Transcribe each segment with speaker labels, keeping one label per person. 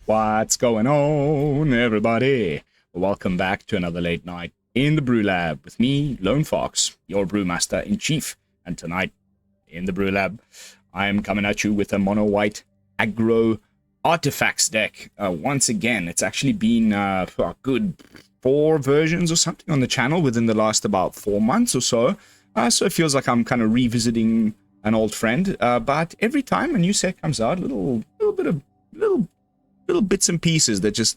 Speaker 1: What's going on, everybody? Welcome back to another late night in the BrewLab with me, Lone Fox, your Brewmaster-in-Chief. And tonight, in the BrewLab, I am coming at you with a mono-white Aggro artifacts deck. Once again, it's actually been for a good 4 versions or something on the channel within the last about 4 months or so. So it feels like I'm kind of revisiting an old friend. But every time a new set comes out, little bits and pieces that just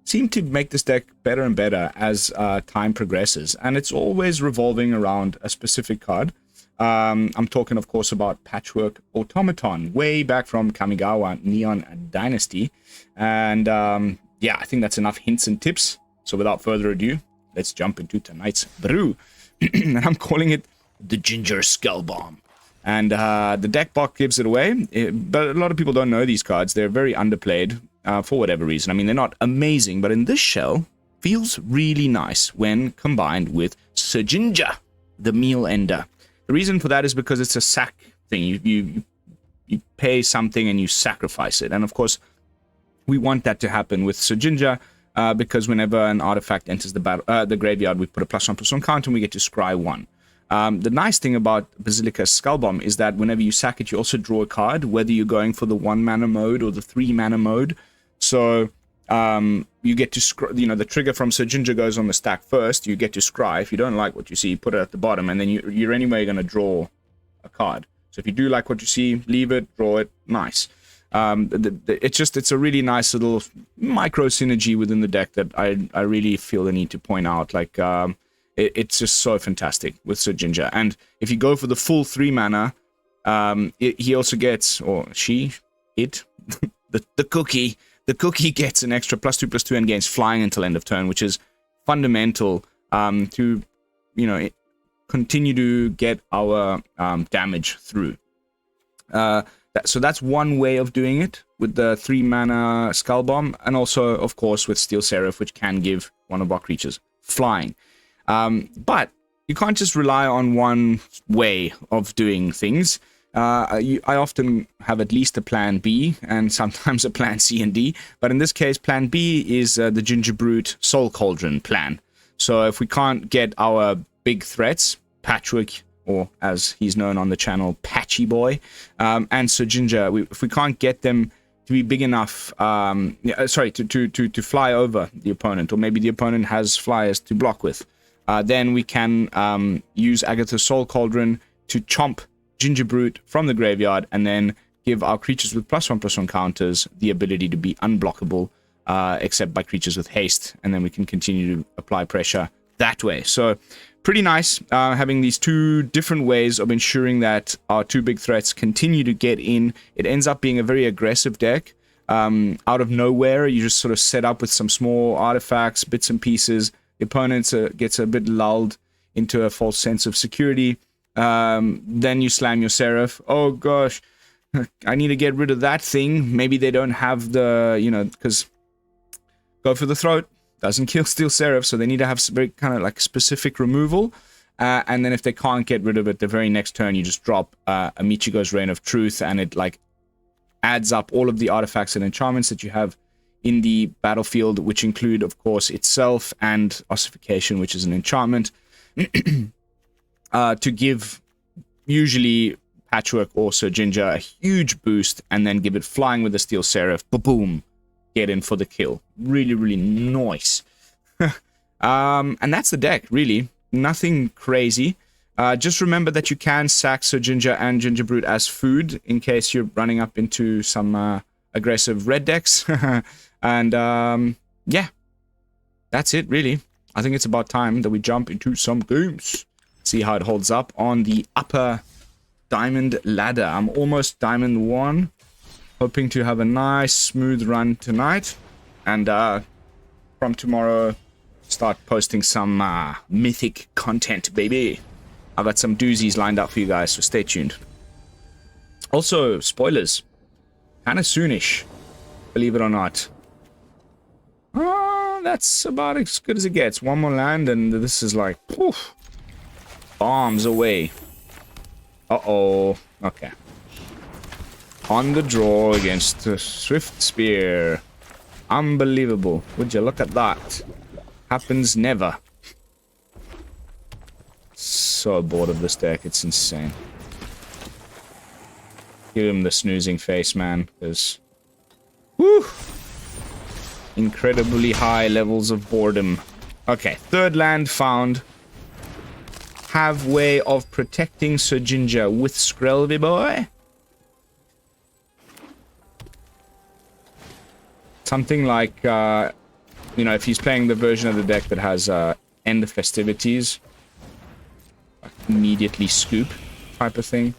Speaker 1: seem to make this deck better and better as time progresses, and it's always revolving around a specific card. I'm talking, of course, about Patchwork Automaton, way back from Kamigawa Neon Dynasty, and yeah, I think that's enough hints and tips. So without further ado, let's jump into tonight's brew. And I'm calling it the Ginger Skullbomb. And the deck box gives it away, but a lot of people don't know these cards. They're very underplayed for whatever reason. I mean, they're not amazing, but in this shell, feels really nice when combined with Sir Ginger, the meal ender. The reason for that is because it's a sack thing. You pay something and you sacrifice it. And of course, we want that to happen with Sir Ginger, because whenever an artifact enters the graveyard, we put a +1/+1 counter and we get to scry 1. The nice thing about Basilica Skullbomb is that whenever you sack it, you also draw a card, whether you're going for the 1-mana mode or the 3-mana mode. So you get to scry, the trigger from Sir Ginger goes on the stack first. You get to scry. If you don't like what you see, put it at the bottom, and then you're anyway going to draw a card. So if you do like what you see, leave it, draw it, nice. It's a really nice little micro synergy within the deck that I really feel the need to point out. Like, it's just so fantastic with Sir Ginger. And if you go for the full 3-mana, he also gets, or she, it, the cookie. The cookie gets an extra +2/+2 and gains flying until end of turn, which is fundamental to, continue to get our damage through. So that's one way of doing it with the 3-mana Skullbomb, and also, of course, with Steel Seraph, which can give one of our creatures flying. But you can't just rely on one way of doing things. I often have at least a plan B and sometimes a plan C and D, but in this case, plan B is the Gingerbrute Soul Cauldron plan. So if we can't get our big threats, Patchwork, or as he's known on the channel, Patchy Boy, and Sir Ginger, if we can't get them to be big enough, to fly over the opponent, or maybe the opponent has flyers to block with, then we can use Agatha's Soul Cauldron to chomp Gingerbrute from the graveyard, and then give our creatures with +1/+1 counters the ability to be unblockable, except by creatures with haste, and then we can continue to apply pressure that way. So pretty nice having these 2 different ways of ensuring that our 2 big threats continue to get in. It ends up being a very aggressive deck. Out of nowhere, you just sort of set up with some small artifacts, bits and pieces. The opponent gets a bit lulled into a false sense of security. Then you slam your Seraph. Oh gosh, I need to get rid of that thing. Maybe they don't have the, because go for the throat doesn't kill Steel Seraph, so they need to have very kind of like specific removal. And then if they can't get rid of it, the very next turn you just drop a Michiko's Reign of Truth, and it like adds up all of the artifacts and enchantments that you have in the battlefield, which include, of course, itself and Ossification, which is an enchantment. To give usually Patchwork or Sir Ginger a huge boost, and then give it flying with the Steel Seraph. Boom! Get in for the kill. Really, really nice. And that's the deck, really. Nothing crazy. Just remember that you can sack Sir Ginger and Gingerbrute as food in case you're running up into some aggressive red decks. And yeah, that's it, really. I think it's about time that we jump into some games. See how it holds up on the upper diamond ladder. I'm almost diamond 1, hoping to have a nice smooth run tonight, and from tomorrow start posting some mythic content, baby. I've got some doozies lined up for you guys, so stay tuned. Also, spoilers, kind of soonish, believe it or not. That's about as good as it gets. One more land and this is like, poof, bombs away. Uh-oh. Okay. On the draw against the Swift Spear. Unbelievable. Would you look at that? Happens never. So bored of this deck, it's insane. Give him the snoozing face, man, because... Woo! Incredibly high levels of boredom. Okay, third land found. Have way of protecting Sir Ginger with Skrelv boy. Something like, you know, if he's playing the version of the deck that has End of Festivities, immediately scoop type of thing.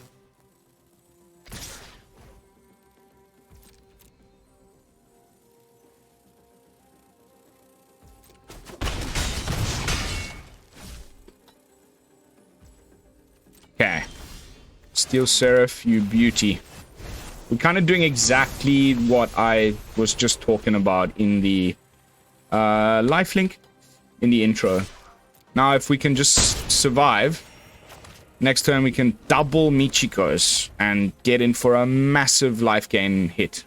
Speaker 1: Okay. Steel Seraph, you beauty. We're kind of doing exactly what I was just talking about in the lifelink, in the intro. Now, if we can just survive, next turn we can double Michiko's and get in for a massive life gain hit.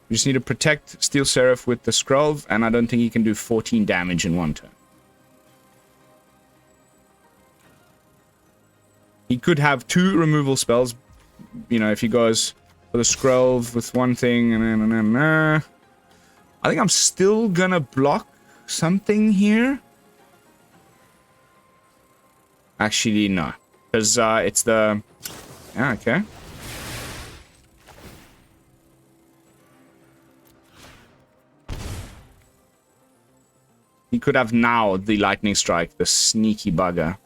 Speaker 1: We just need to protect Steel Seraph with the Skrelv, and I don't think he can do 14 damage in one turn. He could have 2 removal spells, you know, if he goes for the Skrelv with one thing, and then... I think I'm still gonna block something here. Actually, no. Because it's the... Yeah, okay. He could have now the Lightning Strike, the sneaky bugger.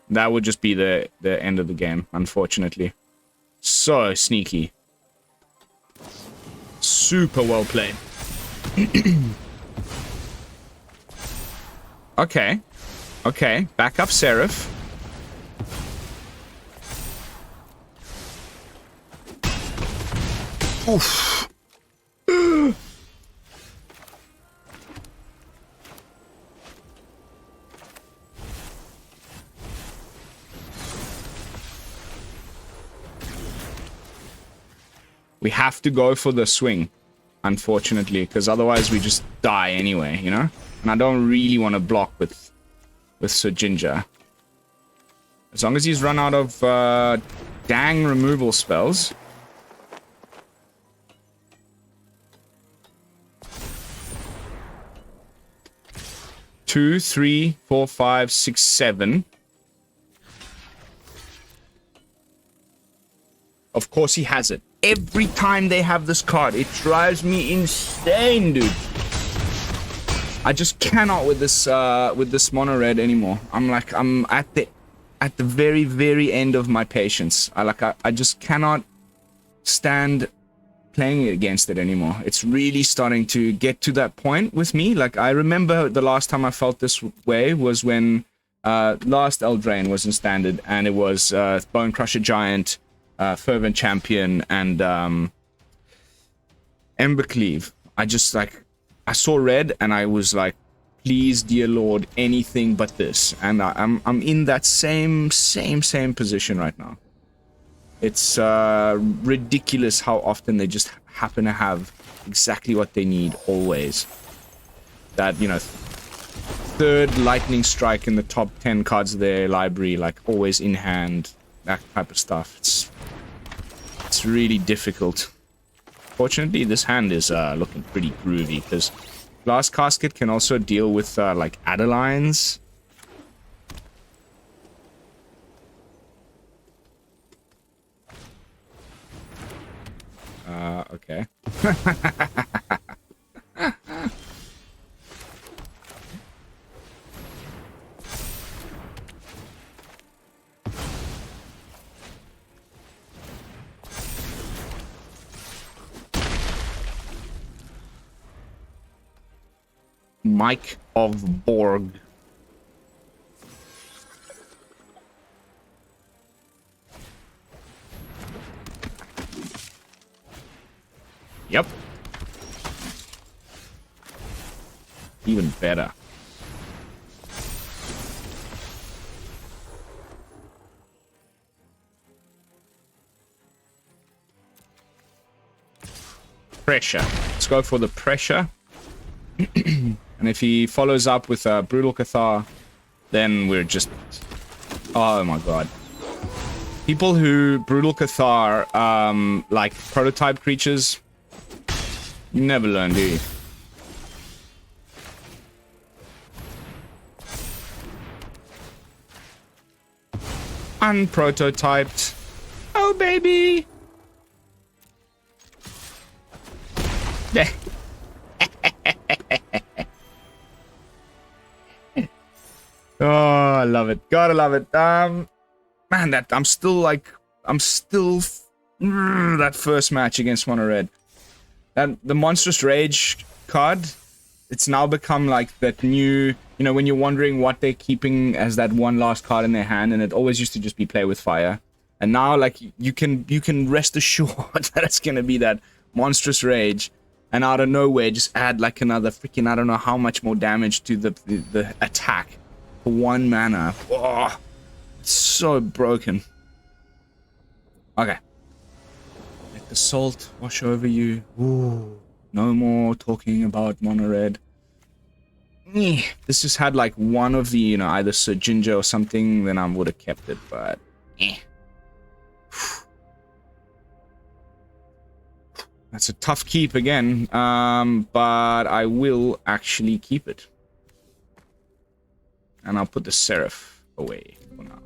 Speaker 1: That would just be the end of the game, unfortunately. So sneaky. Super well played. Okay. Okay, back up Seraph. Oof. We have to go for the swing, unfortunately, because otherwise we just die anyway, you know? And I don't really want to block with Sir Ginger. As long as he's run out of dang removal spells. Two, 3, 4, 5, 6, 7. Of course he has it. Every time they have this card, it drives me insane, dude. I just cannot with this mono red anymore. I'm at the very, very end of my patience. I just cannot stand playing against it anymore. It's really starting to get to that point with me. Like, I remember the last time I felt this way was when last Eldraine was in Standard, and it was Bone Crusher Giant, Fervent Champion, and Embercleave. I saw red and I was like, please, dear Lord, anything but this. And I'm in that same position right now. It's ridiculous how often they just happen to have exactly what they need always. That, you know, third Lightning Strike in the top 10 cards of their library, like always in hand, that type of stuff. It's really difficult. Fortunately, this hand is looking pretty groovy, because Glass Casket can also deal with like Adelines. Okay. Mike of Borg. Yep. Even better. pressure. Let's go for the pressure. And if he follows up with a Brutal Cathar, then we're just... Oh my god. People who Brutal Cathar, like prototype creatures, you never learn, do you? Unprototyped. Oh, baby! Oh, I love it. Gotta love it. Man, that I'm still that first match against Mono Red. And the Monstrous Rage card, it's now become like that new, you know, when you're wondering what they're keeping as that one last card in their hand, and it always used to just be Play with Fire. And now, like, you can rest assured that it's gonna be that Monstrous Rage, and out of nowhere just add like another freaking, I don't know how much more damage to the attack for 1 mana. Oh, it's so broken. Okay. Let the salt wash over you. Ooh, no more talking about Mono Red. This just had like one of the, you know, either Sir Ginger or something, then I would have kept it, but that's a tough keep again, but I will actually keep it. And I'll put the Seraph away for now.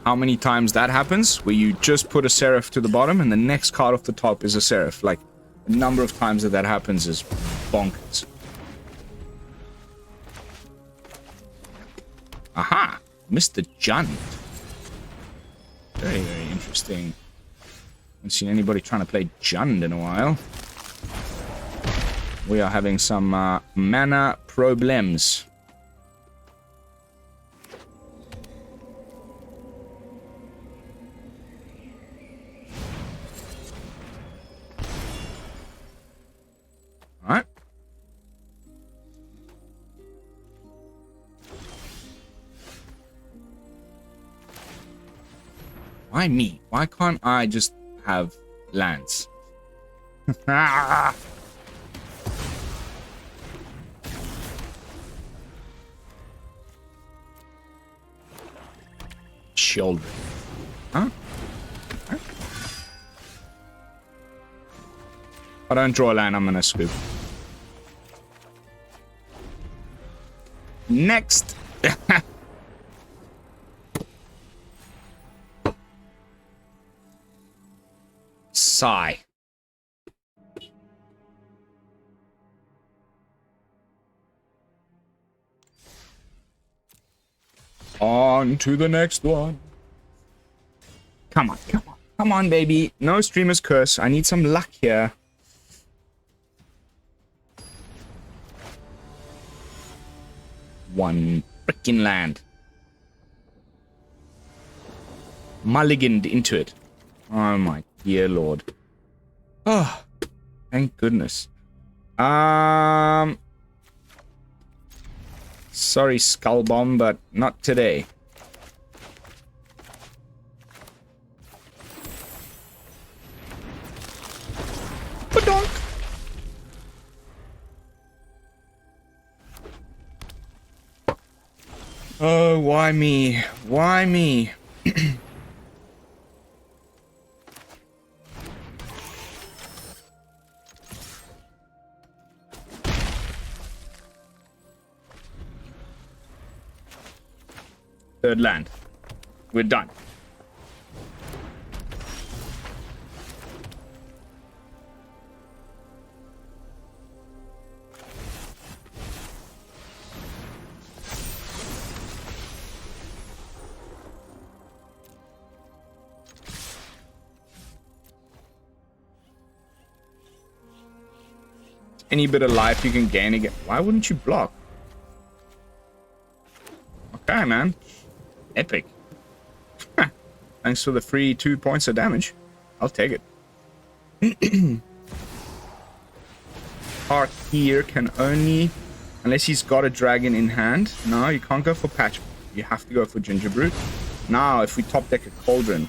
Speaker 1: How many times that happens, where you just put a Seraph to the bottom and the next card off the top is a Seraph. Like, the number of times that happens is bonkers. Aha! Mr. Jund. Very, very interesting. Haven't seen anybody trying to play Jund in a while. We are having some mana problems. Alright. Why me? Why can't I just have lands? Children. Huh? If I don't draw a land, I'm gonna scoop. Next. Sigh. On to the next one. Come on, come on. Come on, baby. No Streamer's Curse. I need some luck here. One frickin' land. Mulliganed into it. Oh my dear lord. Oh, thank goodness. Sorry, Skullbomb, but not today. Badonk. Oh, why me? Why me? Third land. We're done. Any bit of life you can gain again. Why wouldn't you block? Okay, man. Epic. Thanks for the free 2 points of damage. I'll take it. Heart here can only... Unless he's got a dragon in hand. No, you can't go for Patchwork. You have to go for Gingerbrute. Now, if we top deck a Cauldron,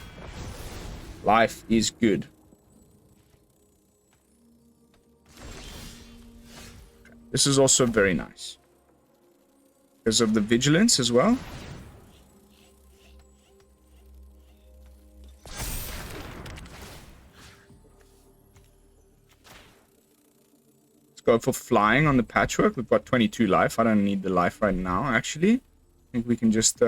Speaker 1: life is good. Okay. This is also very nice. Because of the vigilance as well. Go for flying on the Patchwork. We've got 22 life. I don't need the life right now, actually. I think we can just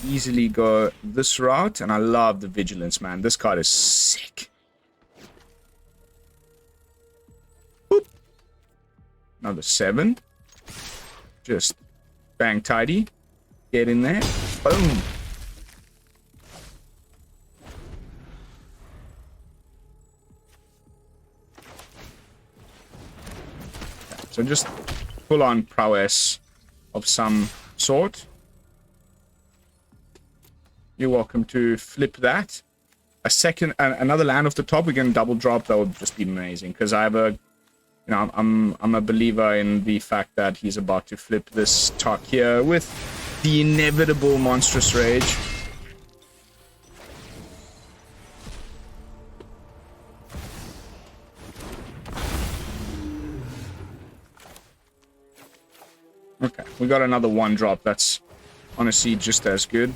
Speaker 1: easily go this route. And I love the vigilance, man. This card is sick. Boop. Another 7. Just bang tidy. Get in there. Boom. So just full on prowess of some sort. You're welcome to flip that. A second, another land off the top. We can double drop. That would just be amazing. Because I have a, you know, I'm a believer in the fact that he's about to flip this talk here with the inevitable monstrous rage. Okay, we got another 1-drop. That's honestly just as good.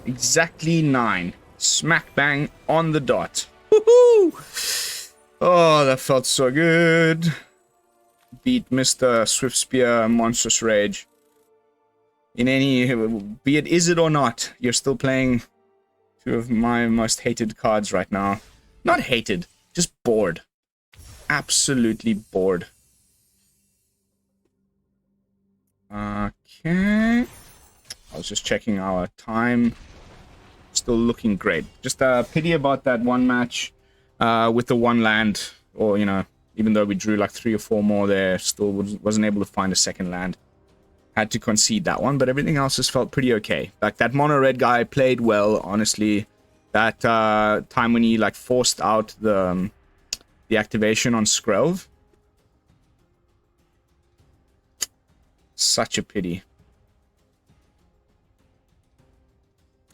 Speaker 1: Exactly 9. Smack bang on the dot. Woohoo! Oh, that felt so good. Beat Mr. Swift Spear Monstrous Rage. In any, be it Izzet or not, you're still playing two of my most hated cards right now. Not hated, just bored. Absolutely bored. Okay. I was just checking our time. Still looking great. Just pity about that one match with the one land. Or, you know, even though we drew like 3 or 4 more there, still wasn't able to find a second land. Had to concede that one, but everything else just felt pretty okay. Like, that mono red guy played well, honestly. That time when he, like, forced out the activation on Skrelv. Such a pity.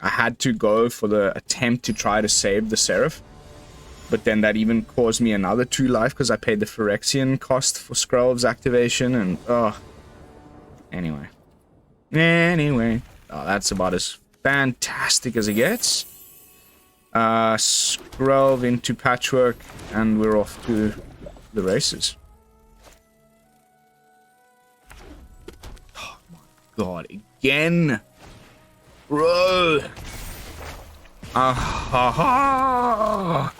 Speaker 1: I had to go for the attempt to try to save the Seraph. But then that even caused me another 2 life because I paid the Phyrexian cost for Skrelv's activation, and Anyway. Oh, that's about as fantastic as it gets. Skrelv into Patchwork, and we're off to the races. Oh my god, again! Bro! Ah ha ha!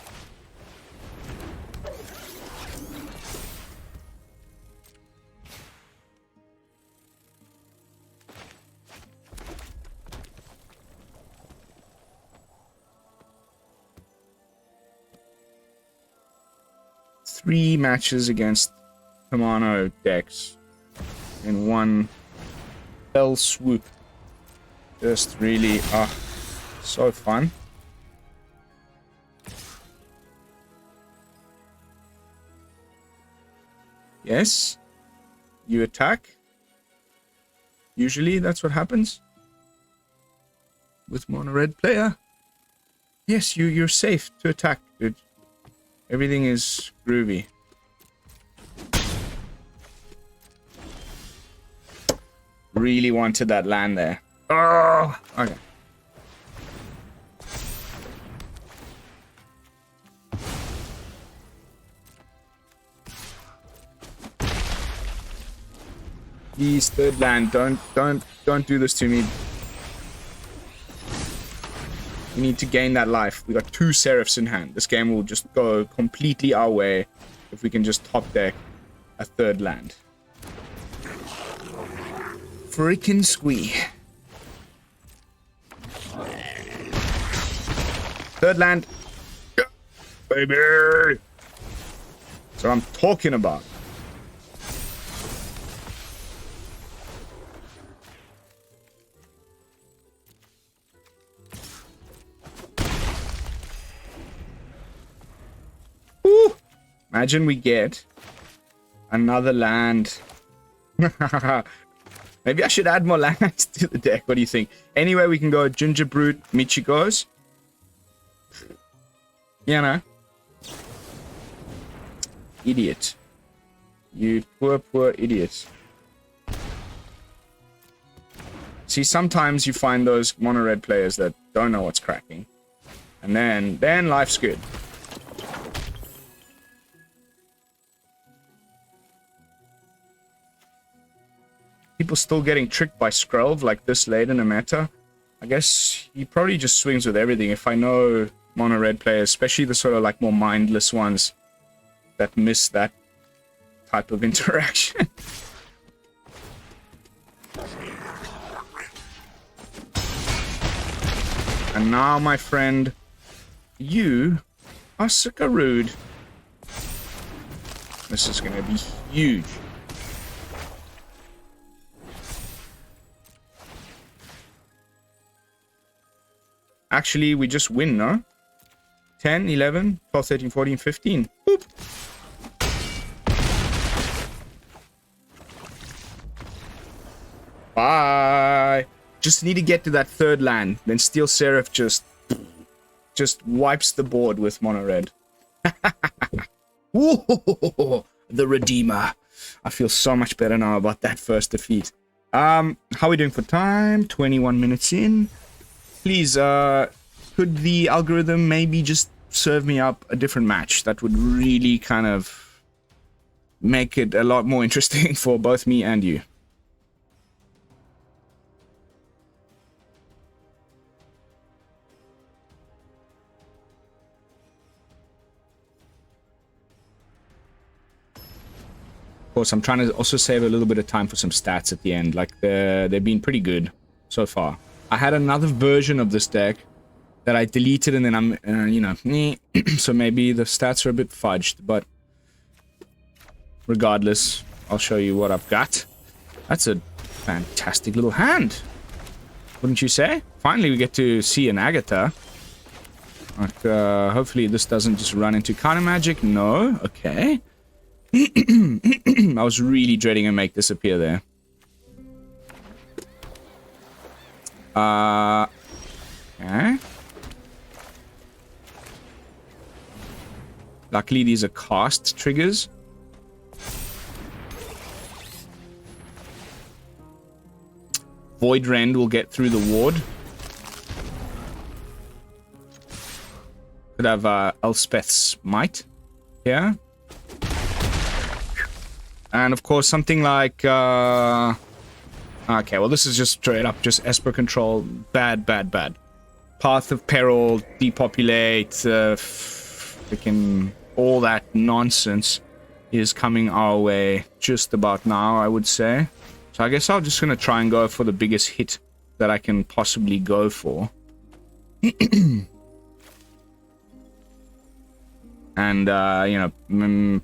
Speaker 1: 3 matches against Kamano decks in one fell swoop. Just really, so fun. Yes, you attack. Usually that's what happens with mono red player. Yes, you're safe to attack, dude. Everything is groovy. Really wanted that land there. Oh, okay. Please, third land, don't do this to me. We need to gain that life. We got 2 Seraphs in hand. This game will just go completely our way if we can just top deck a 3rd land. Freaking squee. 3rd land. Yeah, baby. That's what I'm talking about. Imagine we get another land. Maybe I should add more lands to the deck. What do you think? Anyway, we can go Gingerbrute, Michikos. You know. Idiot. You poor, poor idiot. See, sometimes you find those mono-red players that don't know what's cracking. And then life's good. People still getting tricked by Skrelv like this late in the meta. I guess he probably just swings with everything. If I know mono-red players, especially the sort of like more mindless ones that miss that type of interaction. And now, my friend, you are super rude. This is going to be huge. Actually, we just win, no? 10, 11, 12, 13, 14, 15. Boop. Bye. Just need to get to that third land. Then Steel Seraph just wipes the board with mono red. Ooh, the Redeemer. I feel so much better now about that first defeat. How are we doing for time? 21 minutes in. Please, could the algorithm maybe just serve me up a different match? That would really kind of make it a lot more interesting for both me and you. Of course, I'm trying to also save a little bit of time for some stats at the end. Like, they've been pretty good so far. I had another version of this deck that I deleted, and then I'm, you know, so maybe the stats are a bit fudged, but regardless, I'll show you what I've got. That's a fantastic little hand, wouldn't you say? Finally, we get to see an Agatha. Like, hopefully this doesn't just run into counter magic. No, okay. I was really dreading to make this appear there. Okay. Luckily, these are cast triggers. Void Rend will get through the ward. Could have Elspeth's Mite here. And of course, something like... okay, well, this is just straight up just Esper control. Bad, bad, bad. Path of Peril, depopulate, freaking all that nonsense is coming our way just about now, I would say. So I guess I'm just going to try and go for the biggest hit that I can possibly go for. And, you know,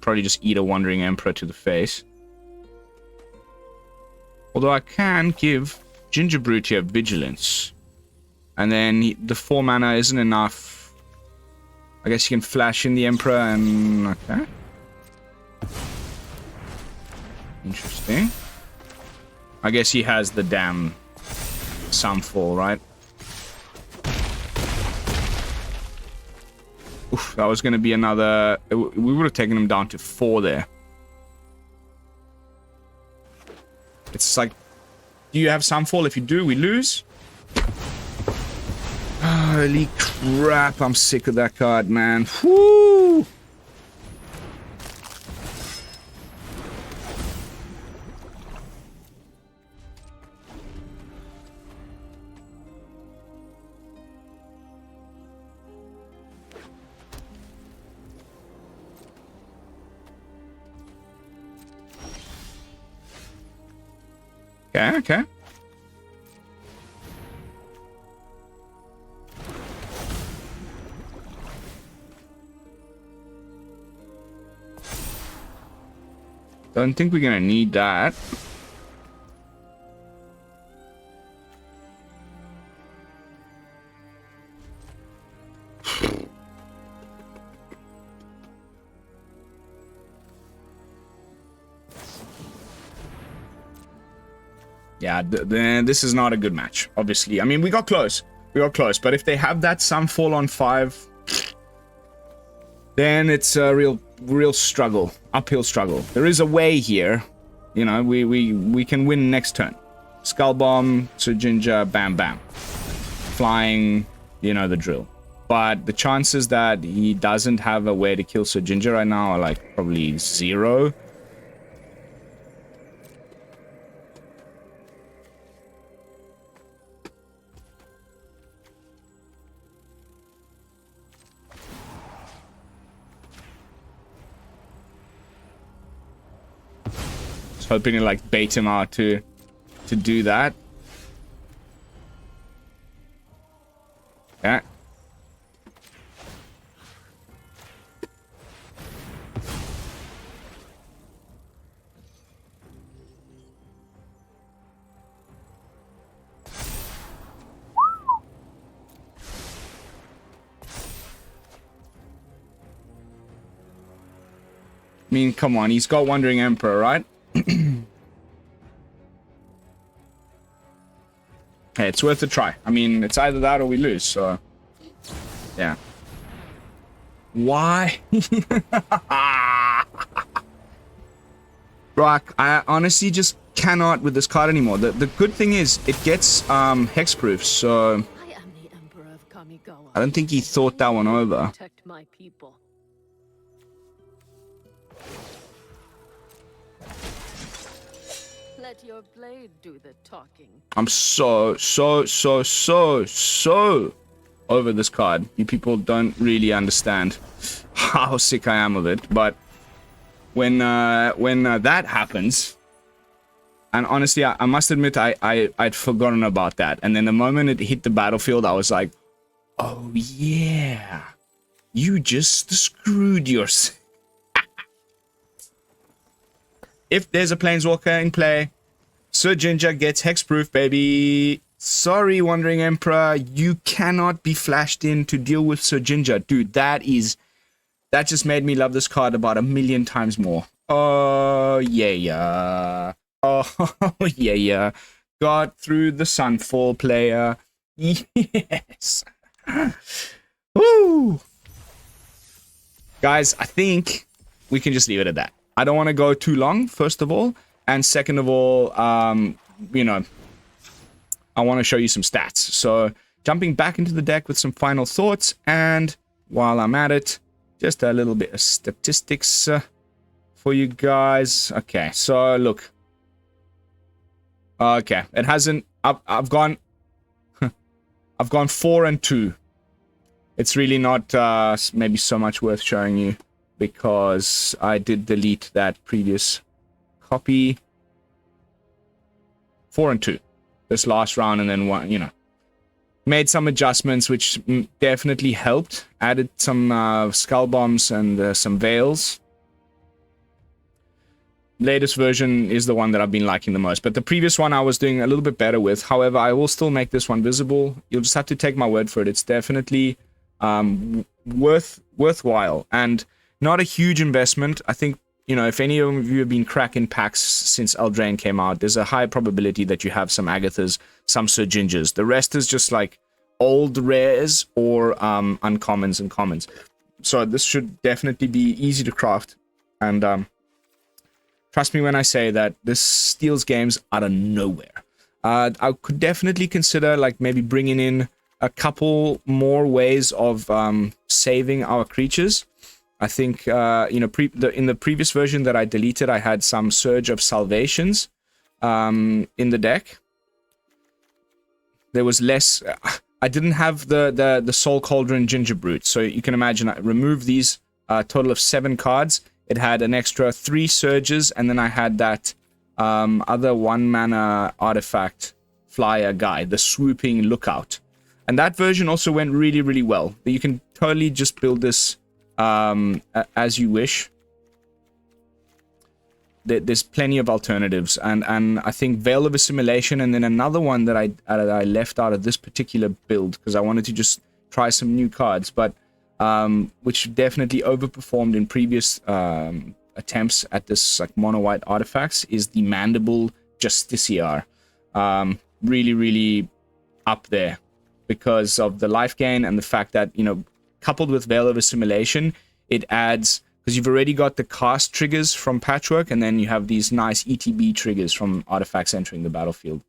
Speaker 1: probably just eat a Wandering Emperor to the face. Although I can give Gingerbrute here Vigilance. And then the 4 mana isn't enough. I guess you can flash in the Emperor and... Okay. Interesting. I guess he has the damn Sunfall, right? Oof, that was going to be another... We would have taken him down to 4 there. It's like... Do you have Sunfall? If you do, we lose. Holy crap, I'm sick of that card, man. Whoo! Okay, okay. Don't think we're gonna need that. Yeah, this is not a good match, obviously. I mean, we got close. We got close. But if they have that Sunfall on 5, then it's a real struggle. Uphill struggle. There is a way here. You know, we can win next turn. Skullbomb, Sir Ginger, bam, bam. Flying, you know the drill. But the chances that he doesn't have a way to kill Sir Ginger right now are like probably 0. Hoping to like bait him out to do that. Okay. I mean, come on, he's got Wandering Emperor, right? Hey, it's worth a try. I mean, it's either that or we lose, so... Yeah. Why? Brock, I honestly just cannot with this card anymore. The good thing is, it gets hexproof, so...
Speaker 2: I am the Emperor of Kamigawa.
Speaker 1: I don't think he thought that one over.
Speaker 2: Protect my people. Let your blade do the talking.
Speaker 1: I'm so over this card. You people don't really understand how sick I am of it. But when that happens, and honestly, I must admit I'd forgotten about that. And then the moment it hit the battlefield, I was like, oh yeah, you just screwed yourself. If there's a Planeswalker in play, Sir Ginger gets hexproof, baby. Sorry, Wandering Emperor, you cannot be flashed in to deal with Sir Ginger. Dude, that just made me love this card about 1,000,000 times more. Oh, yeah. Oh, yeah. Got through the Sunfall, player. Yes. Woo! Guys, I think we can just leave it at that. I don't want to go too long, first of all. And second of all, you know, I want to show you some stats. So, jumping back into the deck with some final thoughts. And while I'm at it, just a little bit of statistics for you guys. Okay, so look. Okay, it hasn't... I've gone 4 and 2. It's really not maybe so much worth showing you, because I did delete that previous copy. 4 and 2 this last round, and then one, you know, made some adjustments which definitely helped. Added some skull bombs and some veils. Latest version is the one that I've been liking the most, but the previous one I was doing a little bit better with. However, I will still make this one visible. You'll just have to take my word for it. It's definitely worthwhile and not a huge investment. I think, you know, if any of you have been cracking packs since Eldraine came out, there's a high probability that you have some Agathas, some Sir Gingers. The rest is just like old rares or uncommons and commons. So this should definitely be easy to craft. And trust me when I say that this steals games out of nowhere. I could definitely consider like maybe bringing in a couple more ways of saving our creatures. I think, you know, in the previous version that I deleted, I had some Surge of Salvations in the deck. There was less... I didn't have the Soul Cauldron Gingerbrute, so you can imagine I removed these total of 7 cards. It had an extra 3 Surges, and then I had that other 1-mana artifact flyer guy, the Swooping Lookout. And that version also went really, really well. You can totally just build this as you wish. There's plenty of alternatives, and I think Veil of Assimilation, and then another one that I left out of this particular build because I wanted to just try some new cards, but which definitely overperformed in previous attempts at this like mono white artifacts, is the Mandible Justiciar. Really, really up there because of the life gain and the fact that, you know, coupled with Veil of Assimilation, it adds, because you've already got the cast triggers from Patchwork, and then you have these nice ETB triggers from artifacts entering the battlefield.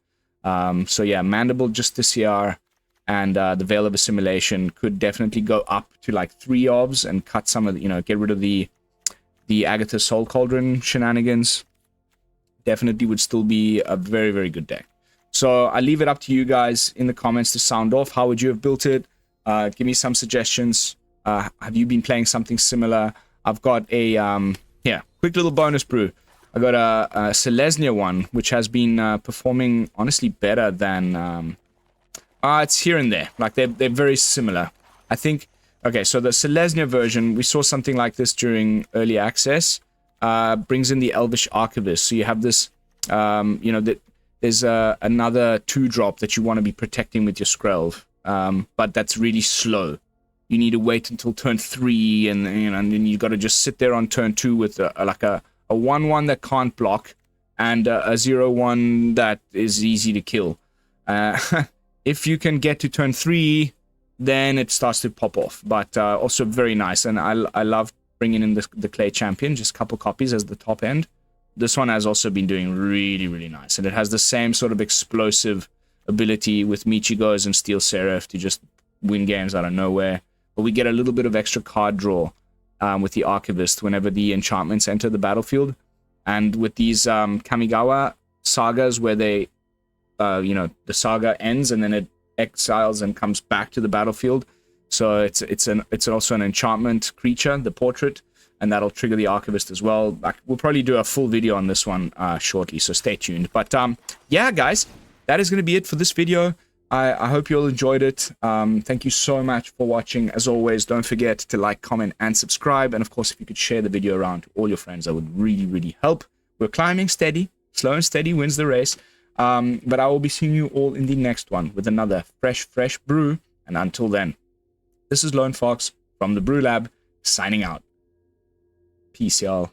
Speaker 1: So yeah, Mandible just the CR, and the Veil of Assimilation could definitely go up to like 3 obs and cut some of the, you know, get rid of the Agatha Soul Cauldron shenanigans. Definitely would still be a very, very good deck. So I leave it up to you guys in the comments to sound off. How would you have built it? Give me some suggestions. Have you been playing something similar? I've got a quick little bonus brew. I got a Selesnya one, which has been performing honestly better than it's here and there. Like they're very similar. I think. Okay, so the Selesnya version, we saw something like this during early access. Brings in the Elvish Archivist. So you have this, you know, that there's another 2-drop that you want to be protecting with your Skrelv, but that's really slow. You need to wait until turn 3, and you know, and then you got to just sit there on turn 2 with like a 1/1 that can't block and a 0/1 that is easy to kill. If you can get to turn 3, then it starts to pop off. But also very nice, and I love bringing in the Clay Champion, just a couple copies as the top end. This one has also been doing really, really nice, and it has the same sort of explosive ability with Michiko's and Steel Seraph to just win games out of nowhere. But we get a little bit of extra card draw with the Archivist whenever the enchantments enter the battlefield, and with these Kamigawa sagas where they, you know, the saga ends and then it exiles and comes back to the battlefield. So it's also an enchantment creature, the Portrait, and that'll trigger the Archivist as well. We'll probably do a full video on this one shortly, so stay tuned. But yeah, guys, that is going to be it for this video. I hope you all enjoyed it. Thank you so much for watching. As always, don't forget to like, comment, and subscribe. And of course, if you could share the video around to all your friends, that would really, really help. We're climbing steady. Slow and steady wins the race. But I will be seeing you all in the next one with another fresh brew. And until then, this is Lone Fox from the BrewLab, signing out. Peace, y'all.